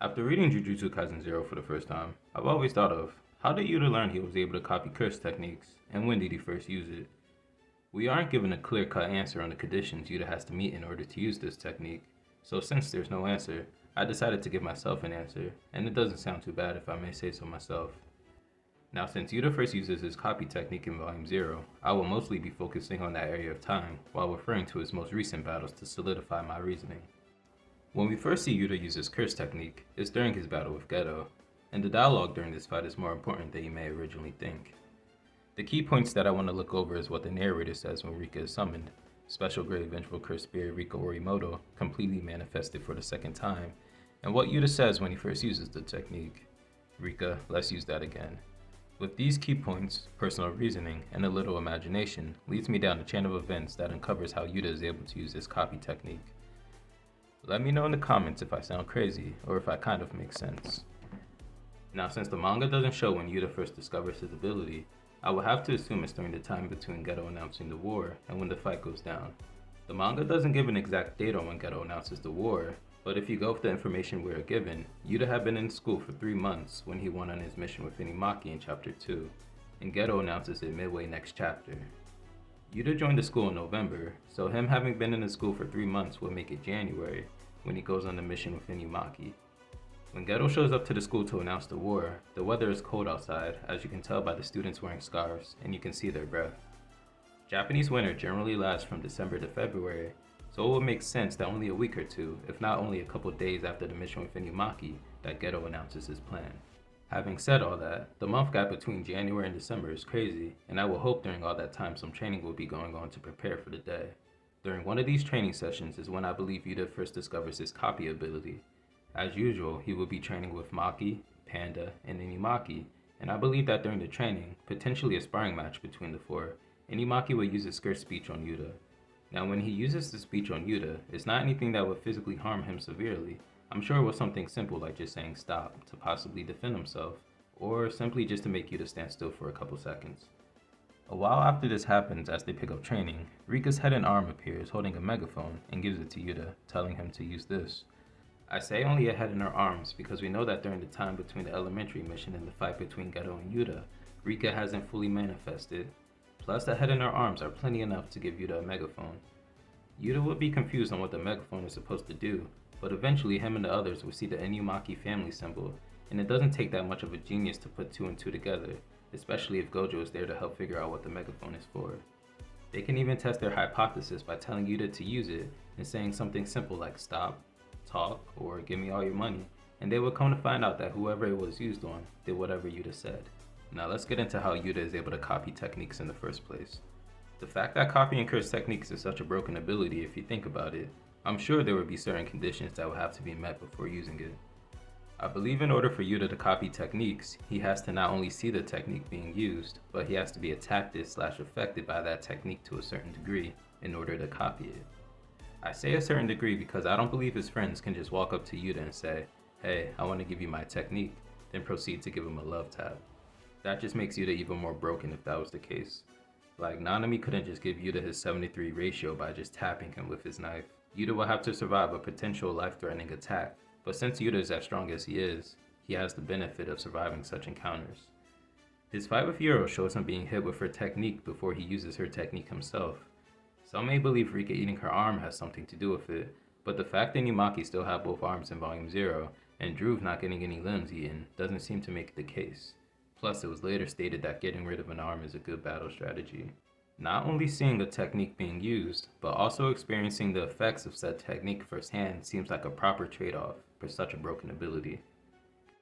After reading Jujutsu Kaisen 0 for the first time, I've always thought of, how did Yuta learn he was able to copy curse techniques, and when did he first use it? We aren't given a clear-cut answer on the conditions Yuta has to meet in order to use this technique, so since there's no answer, I decided to give myself an answer, and it doesn't sound too bad if I may say so myself. Now since Yuta first uses his copy technique in Volume 0, I will mostly be focusing on that area of time, while referring to his most recent battles to solidify my reasoning. When we first see Yuta use his curse technique, it's during his battle with Geto, and the dialogue during this fight is more important than you may originally think. The key points that I want to look over is what the narrator says when Rika is summoned, Special Great Vengeful Curse Spirit Rika Orimoto, completely manifested for the second time, and what Yuta says when he first uses the technique. Rika, let's use that again. With these key points, personal reasoning, and a little imagination leads me down a chain of events that uncovers how Yuta is able to use this copy technique. Let me know in the comments if I sound crazy, or if I kind of make sense. Now since the manga doesn't show when Yuta first discovers his ability, I will have to assume it's during the time between Geto announcing the war and when the fight goes down. The manga doesn't give an exact date on when Geto announces the war, but if you go with the information we are given, Yuta had been in school for 3 months when he went on his mission with Inumaki in chapter 2, and Geto announces it midway next chapter. Yuta joined the school in November, so him having been in the school for 3 months will make it January, when he goes on the mission with inumaki. When Geto shows up to the school to announce the war, the weather is cold outside, as you can tell by the students wearing scarves, and you can see their breath. Japanese winter generally lasts from December to February, so it would make sense that only a week or two, if not only a couple days after the mission with inumaki, that Geto announces his plan. Having said all that, the month gap between January and December is crazy, and I will hope during all that time some training will be going on to prepare for the day. During one of these training sessions is when I believe Yuta first discovers his copy ability. As usual, he will be training with Maki, Panda, and Inumaki, and I believe that during the training, potentially a sparring match between the four, Inumaki will use his curse speech on Yuta. Now when he uses the speech on Yuta, it's not anything that would physically harm him severely. I'm sure it was something simple like just saying stop to possibly defend himself, or simply just to make Yuta stand still for a couple seconds. A while after this happens, as they pick up training, Rika's head and arm appears holding a megaphone and gives it to Yuta, telling him to use this. I say only a head and her arms because we know that during the time between the elementary mission and the fight between Geto and Yuta, Rika hasn't fully manifested, plus the head and her arms are plenty enough to give Yuta a megaphone. Yuta would be confused on what the megaphone is supposed to do, but eventually him and the others will see the Inumaki family symbol, and it doesn't take that much of a genius to put 2 and 2 together, especially if Gojo is there to help figure out what the megaphone is for. They can even test their hypothesis by telling Yuta to use it and saying something simple like stop, talk, or give me all your money, and they will come to find out that whoever it was used on did whatever Yuta said. Now let's get into how Yuta is able to copy techniques in the first place. The fact that copying curse techniques is such a broken ability, if you think about it, I'm sure there would be certain conditions that would have to be met before using it. I believe in order for Yuta to copy techniques, he has to not only see the technique being used, but he has to be attacked/affected by that technique to a certain degree in order to copy it. I say a certain degree because I don't believe his friends can just walk up to Yuta and say, hey, I want to give you my technique, then proceed to give him a love tap. That just makes Yuta even more broken if that was the case. Like, Nanami couldn't just give Yuta his 73 ratio by just tapping him with his knife. Yuta will have to survive a potential life-threatening attack, but since Yuta is as strong as he is, he has the benefit of surviving such encounters. His fight with Yuro shows him being hit with her technique before he uses her technique himself. Some may believe Rika eating her arm has something to do with it, but the fact that Inumaki still had both arms in Volume 0, and Druve not getting any limbs eaten, doesn't seem to make it the case. Plus, it was later stated that getting rid of an arm is a good battle strategy. Not only seeing the technique being used, but also experiencing the effects of said technique firsthand seems like a proper trade-off for such a broken ability.